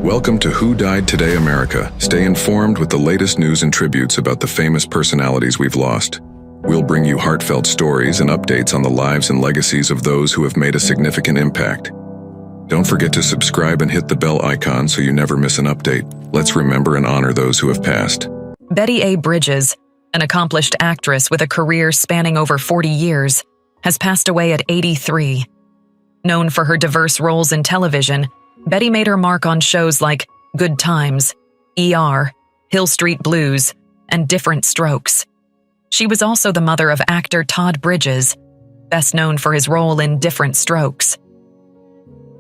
Welcome to Who Died Today America. Stay informed with the latest news and tributes about the famous personalities we've lost. We'll bring you heartfelt stories and updates on the lives and legacies of those who have made a significant impact. Don't forget to subscribe and hit the bell icon so you never miss an update. Let's remember and honor those who have passed. Betty A. Bridges, an accomplished actress with a career spanning over 40 years, has passed away at 83. Known for her diverse roles in television, Betty made her mark on shows like Good Times, ER, Hill Street Blues, and Diff'rent Strokes. She was also the mother of actor Todd Bridges, best known for his role in Diff'rent Strokes.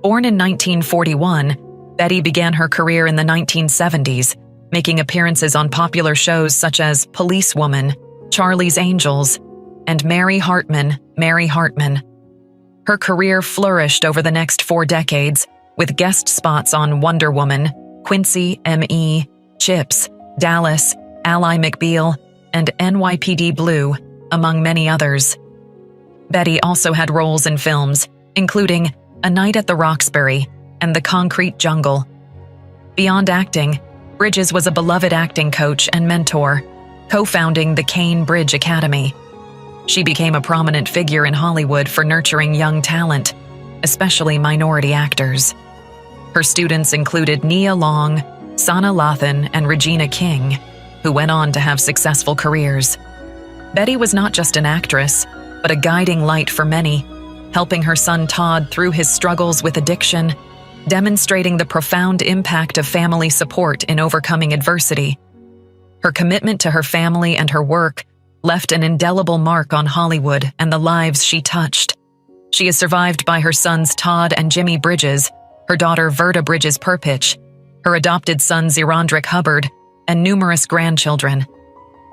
Born in 1941, Betty began her career in the 1970s, making appearances on popular shows such as Policewoman, Charlie's Angels, and Mary Hartman, Mary Hartman. Her career flourished over the next 4 decades, with guest spots on Wonder Woman, Quincy, M.E., Chips, Dallas, Ally McBeal, and NYPD Blue, among many others. Betty also had roles in films, including A Night at the Roxbury and The Concrete Jungle. Beyond acting, Bridges was a beloved acting coach and mentor, co-founding the Cane Bridge Academy. She became a prominent figure in Hollywood for nurturing young talent, especially minority actors. Her students included Nia Long, Sana Lathan, and Regina King, who went on to have successful careers. Betty was not just an actress, but a guiding light for many, helping her son Todd through his struggles with addiction, demonstrating the profound impact of family support in overcoming adversity. Her commitment to her family and her work left an indelible mark on Hollywood and the lives she touched. She is survived by her sons Todd and Jimmy Bridges, her daughter Verda Bridges Perpich, her adopted son Zerondrick Hubbard, and numerous grandchildren.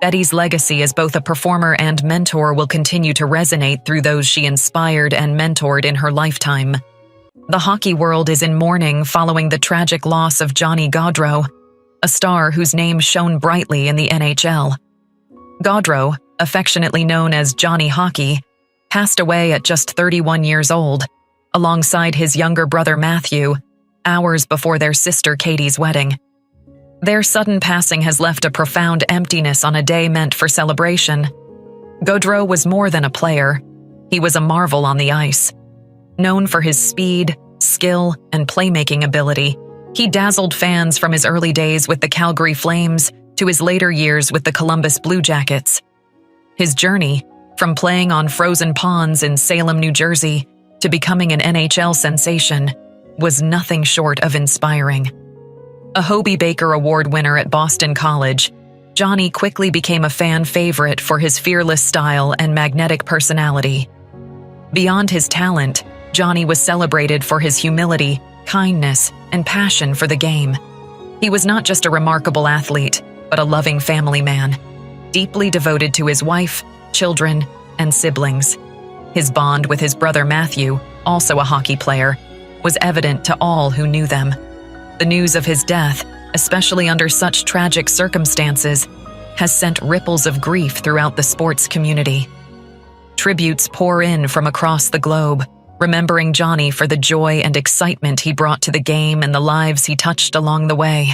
Betty's legacy as both a performer and mentor will continue to resonate through those she inspired and mentored in her lifetime. The hockey world is in mourning following the tragic loss of Johnny Gaudreau, a star whose name shone brightly in the NHL. Gaudreau, affectionately known as Johnny Hockey, passed away at just 31 years old, alongside his younger brother Matthew, hours before their sister Katie's wedding. Their sudden passing has left a profound emptiness on a day meant for celebration. Gaudreau was more than a player. He was a marvel on the ice. Known for his speed, skill, and playmaking ability, he dazzled fans from his early days with the Calgary Flames to his later years with the Columbus Blue Jackets. His journey, from playing on frozen ponds in Salem, New Jersey, to becoming an NHL sensation, was nothing short of inspiring. A Hobie Baker Award winner at Boston College, Johnny quickly became a fan favorite for his fearless style and magnetic personality. Beyond his talent, Johnny was celebrated for his humility, kindness, and passion for the game. He was not just a remarkable athlete, but a loving family man, deeply devoted to his wife, children, and siblings. His bond with his brother Matthew, also a hockey player, was evident to all who knew them. The news of his death, especially under such tragic circumstances, has sent ripples of grief throughout the sports community. Tributes pour in from across the globe, remembering Johnny for the joy and excitement he brought to the game and the lives he touched along the way.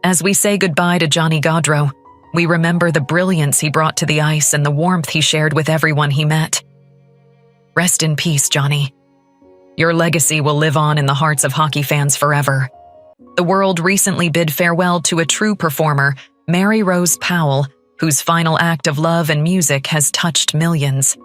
As we say goodbye to Johnny Gaudreau, we remember the brilliance he brought to the ice and the warmth he shared with everyone he met. Rest in peace, Johnny. Your legacy will live on in the hearts of hockey fans forever. The world recently bid farewell to a true performer, Marirose Powell, whose final act of love and music has touched millions.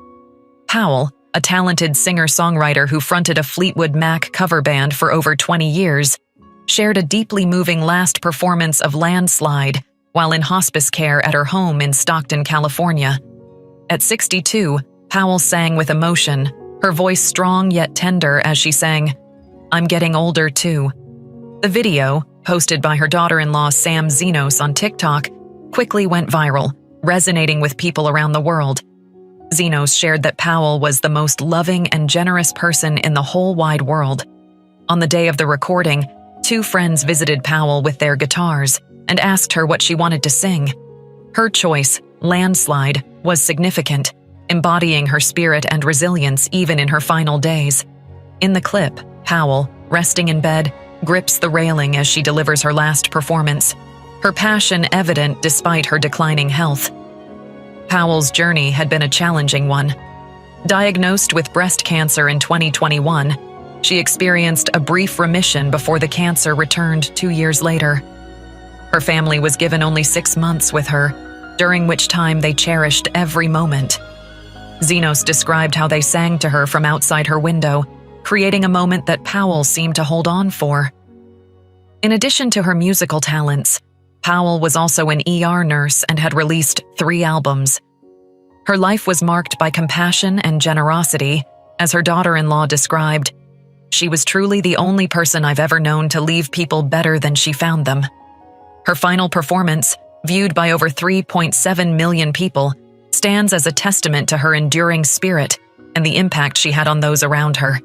Powell, a talented singer-songwriter who fronted a Fleetwood Mac cover band for over 20 years, shared a deeply moving last performance of Landslide while in hospice care at her home in Stockton, California. At 62, Powell sang with emotion, her voice strong yet tender as she sang, "I'm getting older too." The video, posted by her daughter-in-law Sam Zenos on TikTok, quickly went viral, resonating with people around the world. Zenos shared that Powell was the most loving and generous person in the whole wide world. On the day of the recording, 2 friends visited Powell with their guitars and asked her what she wanted to sing. Her choice, Landslide, was significant, embodying her spirit and resilience even in her final days. In the clip, Powell, resting in bed, grips the railing as she delivers her last performance, her passion evident despite her declining health. Powell's journey had been a challenging one. Diagnosed with breast cancer in 2021, she experienced a brief remission before the cancer returned 2 years later. Her family was given only 6 months with her, during which time they cherished every moment. Zenos described how they sang to her from outside her window, creating a moment that Powell seemed to hold on for. In addition to her musical talents, Powell was also an ER nurse and had released 3 albums. Her life was marked by compassion and generosity, as her daughter-in-law described. She was truly the only person I've ever known to leave people better than she found them. Her final performance, viewed by over 3.7 million people, stands as a testament to her enduring spirit and the impact she had on those around her.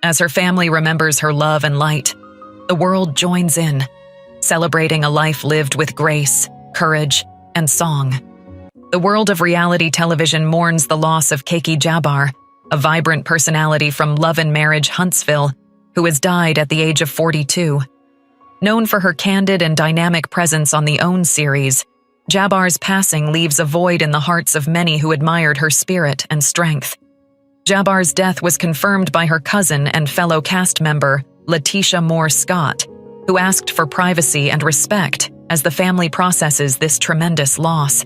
As her family remembers her love and light, the world joins in, celebrating a life lived with grace, courage, and song. The world of reality television mourns the loss of Jabar, a vibrant personality from Love and Marriage Huntsville, who has died at the age of 42. Known for her candid and dynamic presence on the OWN series, Jabar's passing leaves a void in the hearts of many who admired her spirit and strength. Jabar's death was confirmed by her cousin and fellow cast member, Letitia Moore Scott, who asked for privacy and respect as the family processes this tremendous loss.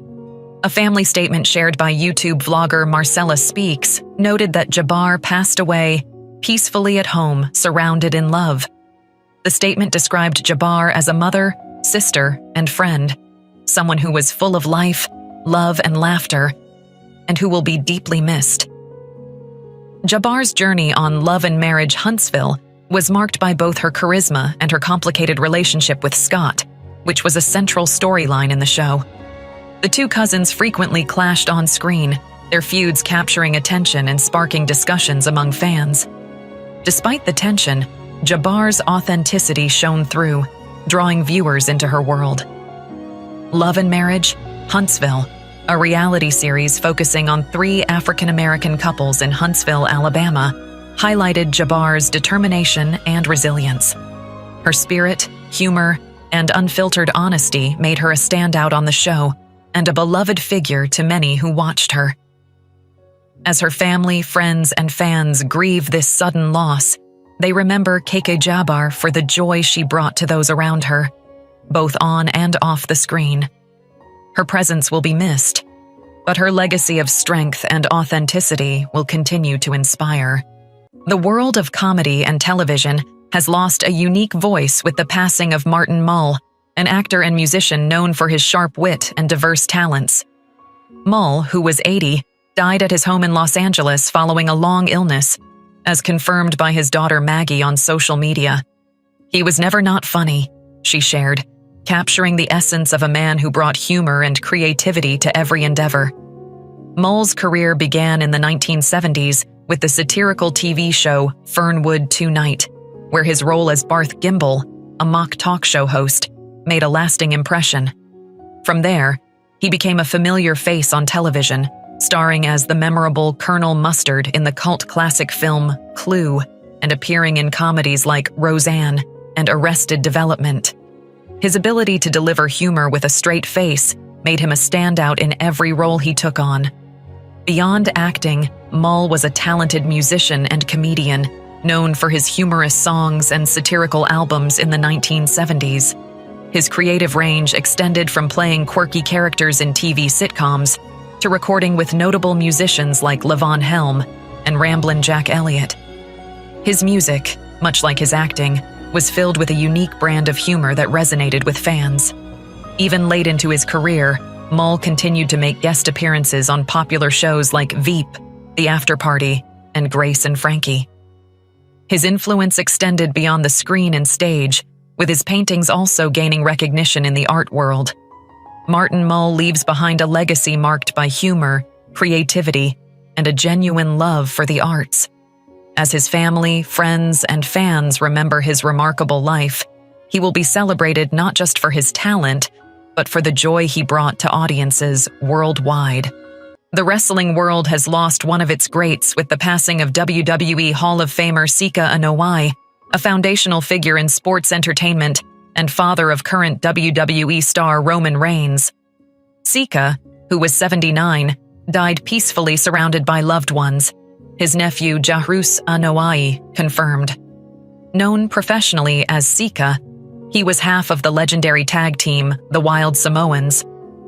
A family statement shared by YouTube vlogger Marcella Speaks noted that Jabar passed away peacefully at home, surrounded in love. The statement described Jabar as a mother, sister, and friend, someone who was full of life, love, and laughter, and who will be deeply missed. Jabar's journey on Love and Marriage Huntsville was marked by both her charisma and her complicated relationship with Scott, which was a central storyline in the show. The two cousins frequently clashed on screen, their feuds capturing attention and sparking discussions among fans. Despite the tension, Jabar's authenticity shone through, drawing viewers into her world. Love and Marriage, Huntsville, a reality series focusing on 3 African-American couples in Huntsville, Alabama, highlighted Jabar's determination and resilience. Her spirit, humor, and unfiltered honesty made her a standout on the show and a beloved figure to many who watched her. As her family, friends, and fans grieve this sudden loss, they remember Jabar for the joy she brought to those around her, both on and off the screen. Her presence will be missed, but her legacy of strength and authenticity will continue to inspire. The world of comedy and television has lost a unique voice with the passing of Martin Mull, an actor and musician known for his sharp wit and diverse talents. Mull, who was 80, died at his home in Los Angeles following a long illness, as confirmed by his daughter Maggie on social media. "He was never not funny," she shared, capturing the essence of a man who brought humor and creativity to every endeavor. Mull's career began in the 1970s with the satirical TV show Fernwood Tonight, where his role as Barth Gimble, a mock talk show host, made a lasting impression. From there, he became a familiar face on television, starring as the memorable Colonel Mustard in the cult classic film Clue and appearing in comedies like Roseanne and Arrested Development. His ability to deliver humor with a straight face made him a standout in every role he took on. Beyond acting, Mull was a talented musician and comedian, known for his humorous songs and satirical albums in the 1970s. His creative range extended from playing quirky characters in TV sitcoms to recording with notable musicians like Levon Helm and Ramblin' Jack Elliott. His music, much like his acting, was filled with a unique brand of humor that resonated with fans. Even late into his career, Mull continued to make guest appearances on popular shows like Veep, The After Party, and Grace and Frankie. His influence extended beyond the screen and stage, with his paintings also gaining recognition in the art world. Martin Mull leaves behind a legacy marked by humor, creativity, and a genuine love for the arts. As his family, friends, and fans remember his remarkable life, he will be celebrated not just for his talent, but for the joy he brought to audiences worldwide. The wrestling world has lost one of its greats with the passing of WWE Hall of Famer Sika Anoa'i, a foundational figure in sports entertainment and father of current WWE star Roman Reigns. Sika, who was 79, died peacefully surrounded by loved ones, his nephew Jahrus Anoa'i confirmed. Known professionally as Sika, he was half of the legendary tag team, the Wild Samoans,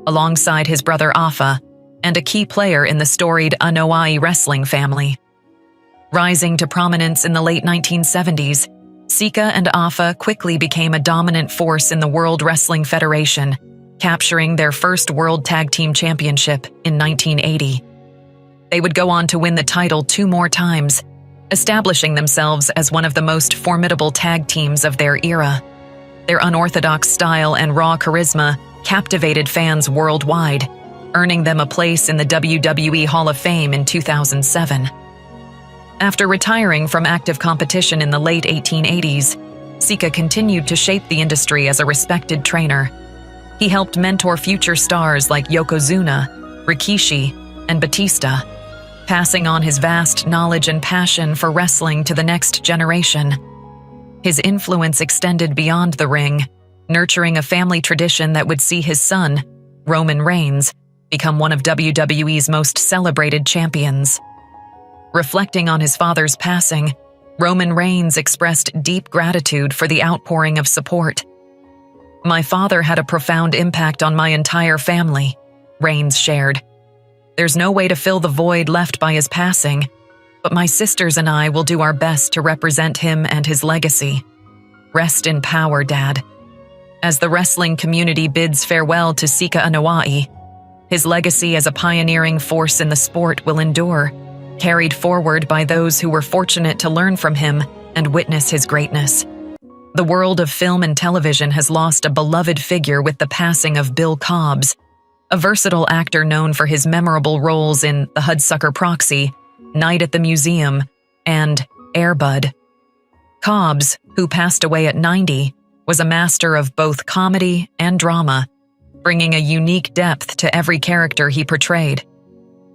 alongside his brother Afa, and a key player in the storied Anoa'i wrestling family. Rising to prominence in the late 1970s, Sika and Afa quickly became a dominant force in the World Wrestling Federation, capturing their first World Tag Team Championship in 1980. They would go on to win the title 2 more times, establishing themselves as one of the most formidable tag teams of their era. Their unorthodox style and raw charisma captivated fans worldwide, earning them a place in the WWE Hall of Fame in 2007. After retiring from active competition in the late 1880s, Sika continued to shape the industry as a respected trainer. He helped mentor future stars like Yokozuna, Rikishi, and Batista, passing on his vast knowledge and passion for wrestling to the next generation. His influence extended beyond the ring, nurturing a family tradition that would see his son, Roman Reigns, become one of WWE's most celebrated champions. Reflecting on his father's passing, Roman Reigns expressed deep gratitude for the outpouring of support. "My father had a profound impact on my entire family," Reigns shared. "There's no way to fill the void left by his passing, but my sisters and I will do our best to represent him and his legacy. Rest in power, Dad." As the wrestling community bids farewell to Sika Anoa'i, his legacy as a pioneering force in the sport will endure, carried forward by those who were fortunate to learn from him and witness his greatness. The world of film and television has lost a beloved figure with the passing of Bill Cobbs, a versatile actor known for his memorable roles in The Hudsucker Proxy, Night at the Museum, and Air Bud. Cobbs, who passed away at 90, was a master of both comedy and drama, bringing a unique depth to every character he portrayed.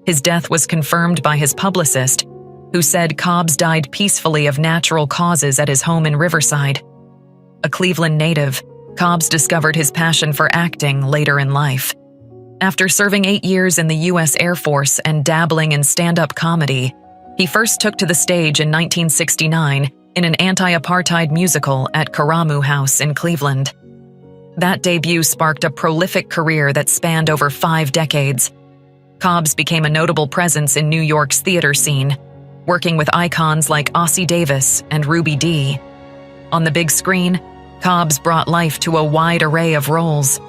His death was confirmed by his publicist, who said Cobbs died peacefully of natural causes at his home in Riverside. A Cleveland native, Cobbs discovered his passion for acting later in life. After serving 8 years in the U.S. Air Force and dabbling in stand-up comedy, he first took to the stage in 1969 in an anti-apartheid musical at Karamu House in Cleveland. That debut sparked a prolific career that spanned over 5 decades. Cobbs became a notable presence in New York's theater scene, working with icons like Ossie Davis and Ruby Dee. On the big screen, Cobbs brought life to a wide array of roles.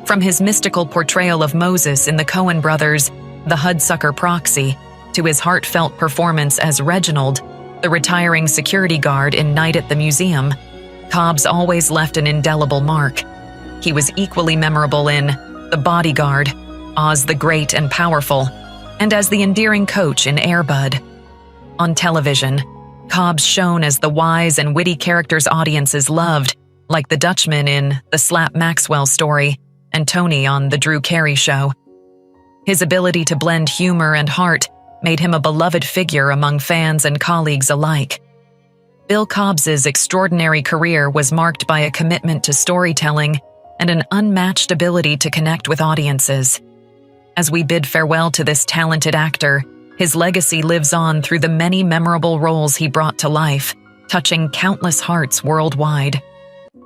From his mystical portrayal of Moses in the Coen brothers' The Hudsucker Proxy, to his heartfelt performance as Reginald, the retiring security guard in Night at the Museum, Cobbs always left an indelible mark. He was equally memorable in The Bodyguard, Oz the Great and Powerful, and as the endearing coach in Air Bud. On television, Cobbs shone as the wise and witty characters audiences loved, like the Dutchman in The Slap Maxwell Story and Tony on The Drew Carey Show. His ability to blend humor and heart made him a beloved figure among fans and colleagues alike. Bill Cobbs's extraordinary career was marked by a commitment to storytelling and an unmatched ability to connect with audiences. As we bid farewell to this talented actor, his legacy lives on through the many memorable roles he brought to life, touching countless hearts worldwide.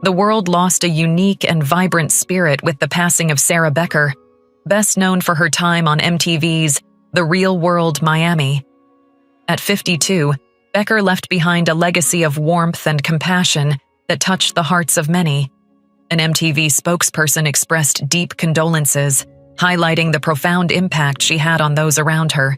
The world lost a unique and vibrant spirit with the passing of Sarah Becker, best known for her time on MTV's The Real World Miami. At 52, Becker left behind a legacy of warmth and compassion that touched the hearts of many. An MTV spokesperson expressed deep condolences, highlighting the profound impact she had on those around her.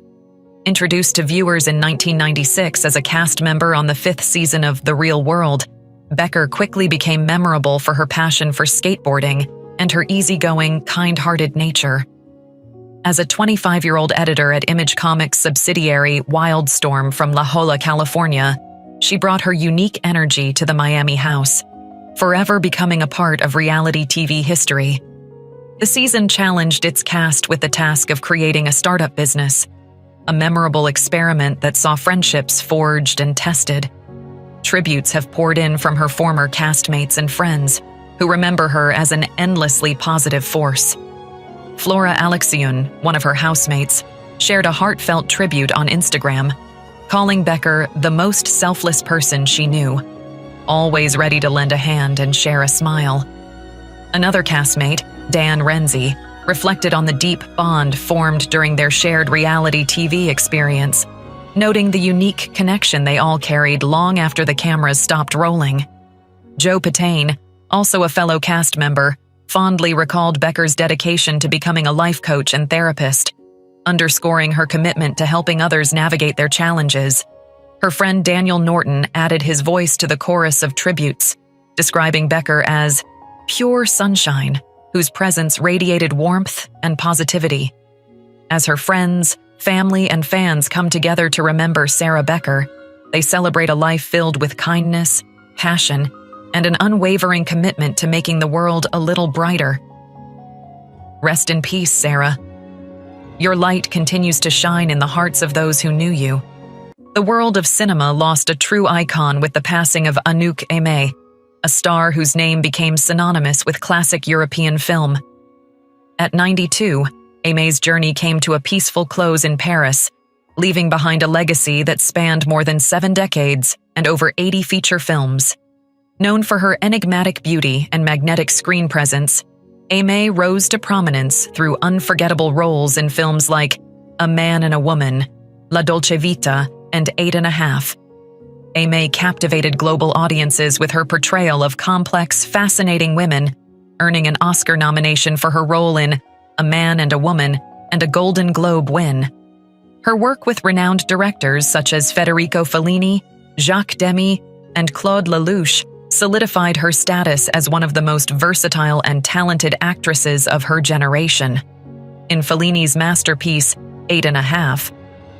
Introduced to viewers in 1996 as a cast member on the 5th season of The Real World, Becker quickly became memorable for her passion for skateboarding and her easygoing, kind-hearted nature. As a 25-year-old editor at Image Comics subsidiary Wildstorm from La Jolla, California, she brought her unique energy to the Miami house, forever becoming a part of reality TV history. The season challenged its cast with the task of creating a startup business, a memorable experiment that saw friendships forged and tested. Tributes have poured in from her former castmates and friends, who remember her as an endlessly positive force. Flora Alexiun, one of her housemates, shared a heartfelt tribute on Instagram, calling Becker the most selfless person she knew, always ready to lend a hand and share a smile. Another castmate, Dan Renzi, reflected on the deep bond formed during their shared reality TV experience, noting the unique connection they all carried long after the cameras stopped rolling. Joe Patain, also a fellow cast member, fondly recalled Becker's dedication to becoming a life coach and therapist, underscoring her commitment to helping others navigate their challenges. Her friend Daniel Norton added his voice to the chorus of tributes, describing Becker as pure sunshine, whose presence radiated warmth and positivity. As her friends, family, and fans come together to remember Sarah Becker, they celebrate a life filled with kindness, passion, and an unwavering commitment to making the world a little brighter. Rest in peace, Sarah. Your light continues to shine in the hearts of those who knew you. The world of cinema lost a true icon with the passing of Anouk Aimée, a star whose name became synonymous with classic European film. At 92, Aimé's journey came to a peaceful close in Paris, leaving behind a legacy that spanned more than 7 decades and over 80 feature films. Known for her enigmatic beauty and magnetic screen presence, Aimée rose to prominence through unforgettable roles in films like A Man and a Woman, La Dolce Vita, and 8½. Aimée captivated global audiences with her portrayal of complex, fascinating women, earning an Oscar nomination for her role in A Man and a Woman and a Golden Globe win. Her work with renowned directors such as Federico Fellini, Jacques Demy, and Claude Lelouch solidified her status as one of the most versatile and talented actresses of her generation. In Fellini's masterpiece, 8½,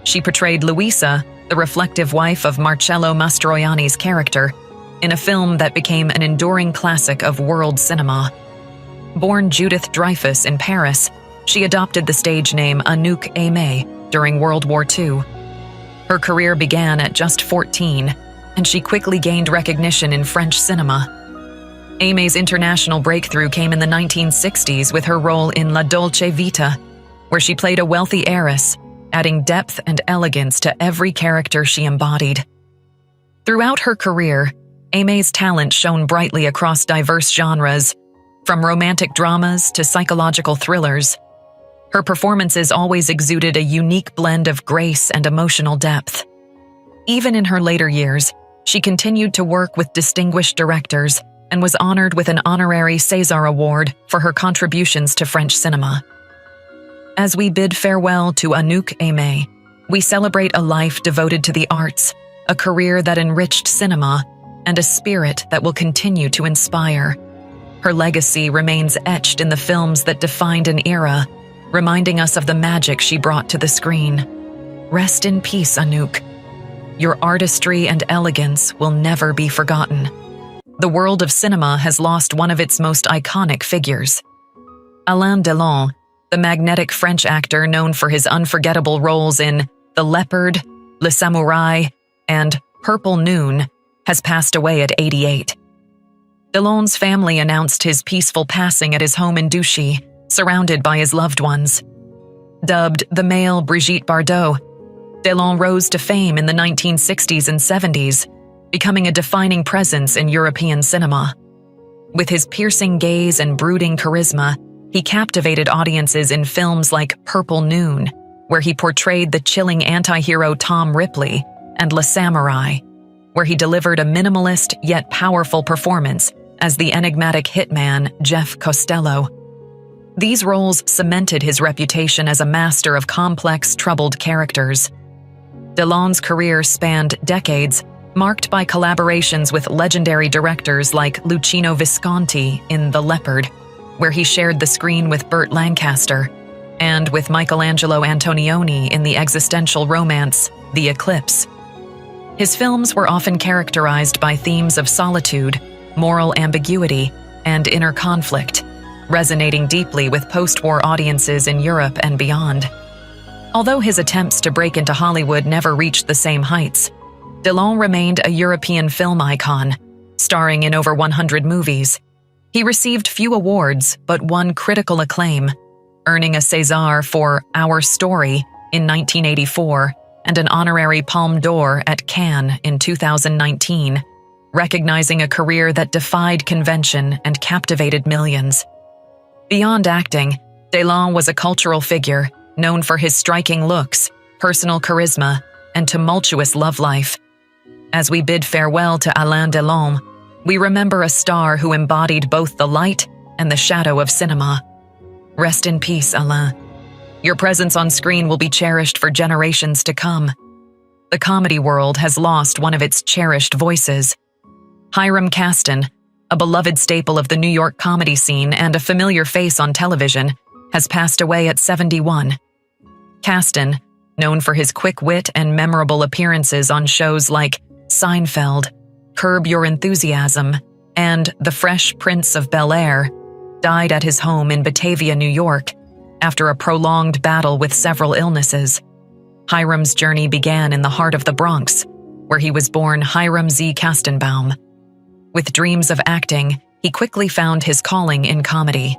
she portrayed Luisa, the reflective wife of Marcello Mastroianni's character, in a film that became an enduring classic of world cinema. Born Judith Dreyfus in Paris, she adopted the stage name Anouk Aimée during World War II. Her career began at just 14, and she quickly gained recognition in French cinema. Aimé's international breakthrough came in the 1960s with her role in La Dolce Vita, where she played a wealthy heiress, adding depth and elegance to every character she embodied. Throughout her career, Aimé's talent shone brightly across diverse genres, from romantic dramas to psychological thrillers. Her performances always exuded a unique blend of grace and emotional depth. Even in her later years, she continued to work with distinguished directors and was honored with an honorary César Award for her contributions to French cinema. As we bid farewell to Anouk Aimée, we celebrate a life devoted to the arts, a career that enriched cinema, and a spirit that will continue to inspire. Her legacy remains etched in the films that defined an era, reminding us of the magic she brought to the screen. Rest in peace, Anouk. Your artistry and elegance will never be forgotten. The world of cinema has lost one of its most iconic figures. Alain Delon, the magnetic French actor known for his unforgettable roles in The Leopard, Le Samouraï, and Purple Noon, has passed away at 88. Delon's family announced his peaceful passing at his home in Douchy, surrounded by his loved ones. Dubbed the male Brigitte Bardot, Delon rose to fame in the 1960s and 70s, becoming a defining presence in European cinema. With his piercing gaze and brooding charisma, he captivated audiences in films like Purple Noon, where he portrayed the chilling anti-hero Tom Ripley, and Le Samouraï, where he delivered a minimalist yet powerful performance as the enigmatic hitman Jeff Costello. These roles cemented his reputation as a master of complex, troubled characters. Delon's career spanned decades, marked by collaborations with legendary directors like Luchino Visconti in The Leopard, where he shared the screen with Burt Lancaster, and with Michelangelo Antonioni in the existential romance The Eclipse. His films were often characterized by themes of solitude, moral ambiguity, and inner conflict, resonating deeply with post-war audiences in Europe and beyond. Although his attempts to break into Hollywood never reached the same heights, Delon remained a European film icon, starring in over 100 movies. He received few awards but won critical acclaim, earning a César for Our Story in 1984 and an honorary Palme d'Or at Cannes in 2019, recognizing a career that defied convention and captivated millions. Beyond acting, Delon was a cultural figure known for his striking looks, personal charisma, and tumultuous love life. As we bid farewell to Alain Delon, we remember a star who embodied both the light and the shadow of cinema. Rest in peace, Alain. Your presence on screen will be cherished for generations to come. The comedy world has lost one of its cherished voices. Hakim Caston, a beloved staple of the New York comedy scene and a familiar face on television, has passed away at 71. Caston, known for his quick wit and memorable appearances on shows like Seinfeld, Curb Your Enthusiasm, and The Fresh Prince of Bel-Air, died at his home in Batavia, New York, after a prolonged battle with several illnesses. Hakim's journey began in the heart of the Bronx, where he was born Hakim Z. Kastenbaum. With dreams of acting, he quickly found his calling in comedy.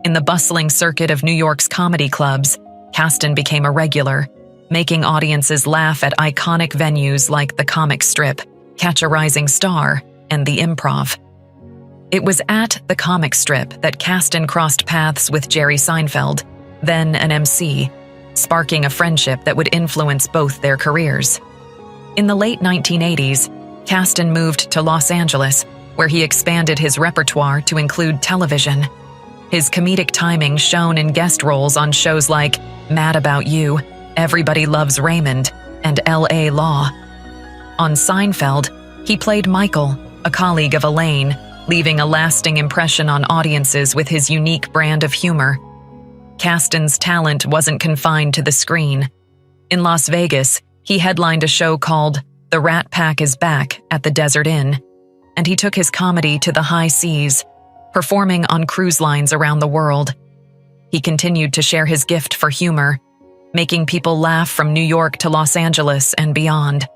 In the bustling circuit of New York's comedy clubs, Caston became a regular, making audiences laugh at iconic venues like the Comic Strip, Catch a Rising Star, and the Improv. It was at the Comic Strip that Caston crossed paths with Jerry Seinfeld, then an MC, sparking a friendship that would influence both their careers. In the late 1980s, Caston moved to Los Angeles, where he expanded his repertoire to include television. His comedic timing shone in guest roles on shows like Mad About You, Everybody Loves Raymond, and L.A. Law. On Seinfeld, he played Michael, a colleague of Elaine, leaving a lasting impression on audiences with his unique brand of humor. Caston's talent wasn't confined to the screen. In Las Vegas, he headlined a show called The Rat Pack is Back at the Desert Inn, and he took his comedy to the high seas, performing on cruise lines around the world. He continued to share his gift for humor, making people laugh from New York to Los Angeles and beyond.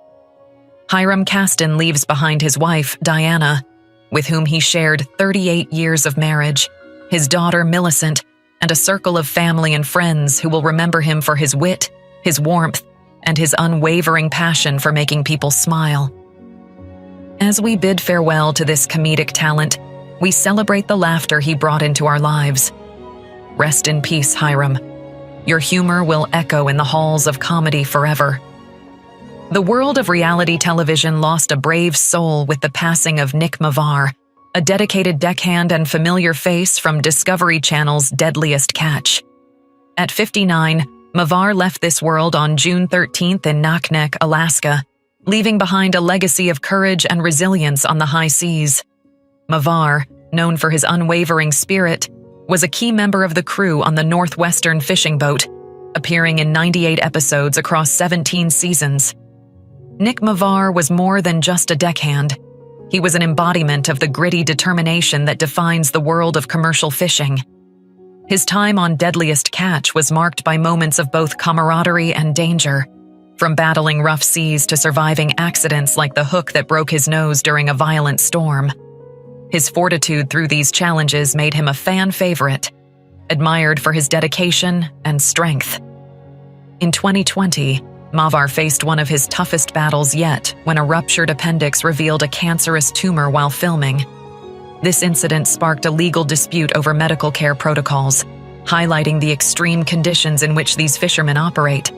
Hakim Caston leaves behind his wife, Diana, with whom he shared 38 years of marriage, his daughter, Millicent, and a circle of family and friends who will remember him for his wit, his warmth, and his unwavering passion for making people smile. As we bid farewell to this comedic talent, we celebrate the laughter he brought into our lives. Rest in peace, Hakim. Your humor will echo in the halls of comedy forever. The world of reality television lost a brave soul with the passing of Nick Mavar, a dedicated deckhand and familiar face from Discovery Channel's Deadliest Catch. At 59, Mavar left this world on June 13th in Naknek, Alaska, leaving behind a legacy of courage and resilience on the high seas. Mavar, known for his unwavering spirit, was a key member of the crew on the Northwestern fishing boat, appearing in 98 episodes across 17 seasons. Nick Mavar was more than just a deckhand. He was an embodiment of the gritty determination that defines the world of commercial fishing. His time on Deadliest Catch was marked by moments of both camaraderie and danger, from battling rough seas to surviving accidents like the hook that broke his nose during a violent storm. His fortitude through these challenges made him a fan favorite, admired for his dedication and strength. In 2020, Mavar faced one of his toughest battles yet when a ruptured appendix revealed a cancerous tumor while filming. This incident sparked a legal dispute over medical care protocols, highlighting the extreme conditions in which these fishermen operate.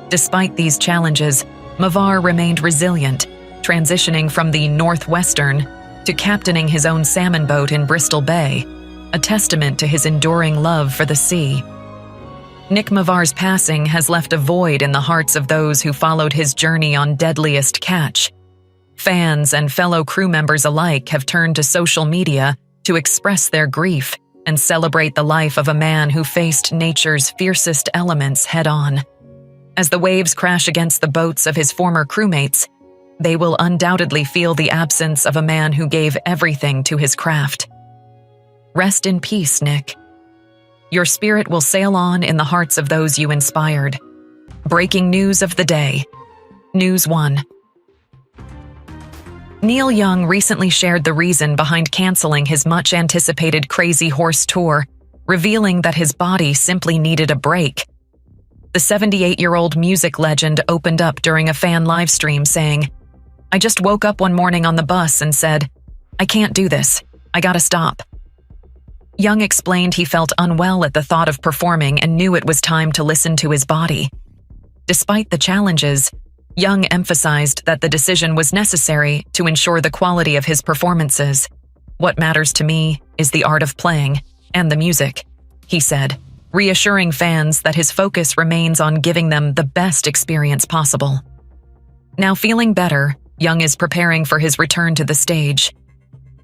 Despite these challenges, Mavar remained resilient, transitioning from the Northwestern to captaining his own salmon boat in Bristol Bay, a testament to his enduring love for the sea. Nick Mavar's passing has left a void in the hearts of those who followed his journey on Deadliest Catch. Fans and fellow crew members alike have turned to social media to express their grief and celebrate the life of a man who faced nature's fiercest elements head-on. As the waves crash against the boats of his former crewmates, they will undoubtedly feel the absence of a man who gave everything to his craft. Rest in peace, Nick. Your spirit will sail on in the hearts of those you inspired. Breaking news of the day. News 1. Neil Young recently shared the reason behind canceling his much-anticipated Crazy Horse tour, revealing that his body simply needed a break. The 78-year-old music legend opened up during a fan livestream saying, "I just woke up one morning on the bus and said, I can't do this. I gotta stop." Young explained he felt unwell at the thought of performing and knew it was time to listen to his body. Despite the challenges, Young emphasized that the decision was necessary to ensure the quality of his performances. "What matters to me is the art of playing and the music," he said, reassuring fans that his focus remains on giving them the best experience possible. Now feeling better, Young is preparing for his return to the stage.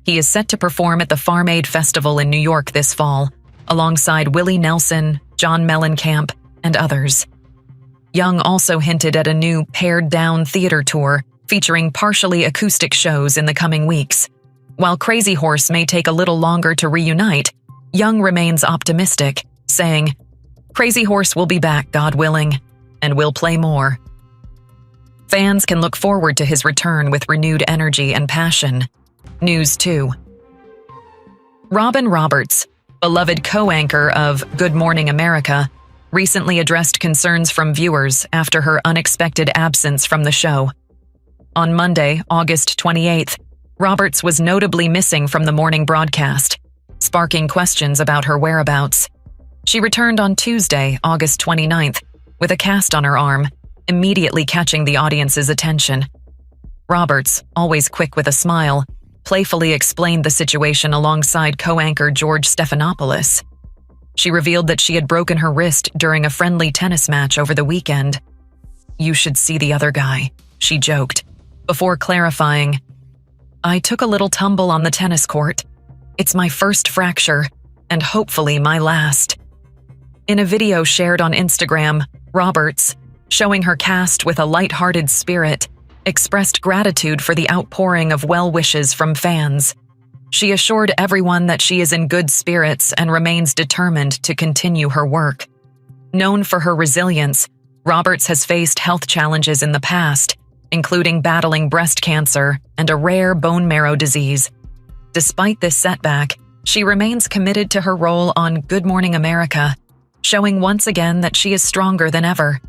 He is set to perform at the Farm Aid Festival in New York this fall, alongside Willie Nelson, John Mellencamp, and others. Young also hinted at a new pared-down theater tour featuring partially acoustic shows in the coming weeks. While Crazy Horse may take a little longer to reunite, Young remains optimistic, saying, "Crazy Horse will be back, God willing, and we'll play more." Fans can look forward to his return with renewed energy and passion. News 2. Robin Roberts, beloved co-anchor of Good Morning America, recently addressed concerns from viewers after her unexpected absence from the show. On Monday, August 28th, Roberts was notably missing from the morning broadcast, sparking questions about her whereabouts. She returned on Tuesday, August 29th, with a cast on her arm, immediately catching the audience's attention. Roberts, always quick with a smile, playfully explained the situation alongside co-anchor George Stephanopoulos. She revealed that she had broken her wrist during a friendly tennis match over the weekend. "You should see the other guy," she joked, before clarifying, "I took a little tumble on the tennis court. It's my first fracture, and hopefully my last." In a video shared on Instagram, Roberts, showing her cast with a light-hearted spirit, expressed gratitude for the outpouring of well wishes from fans. She assured everyone that she is in good spirits and remains determined to continue her work. Known for her resilience, Roberts has faced health challenges in the past, including battling breast cancer and a rare bone marrow disease. Despite this setback, she remains committed to her role on Good Morning America, showing once again that she is stronger than ever.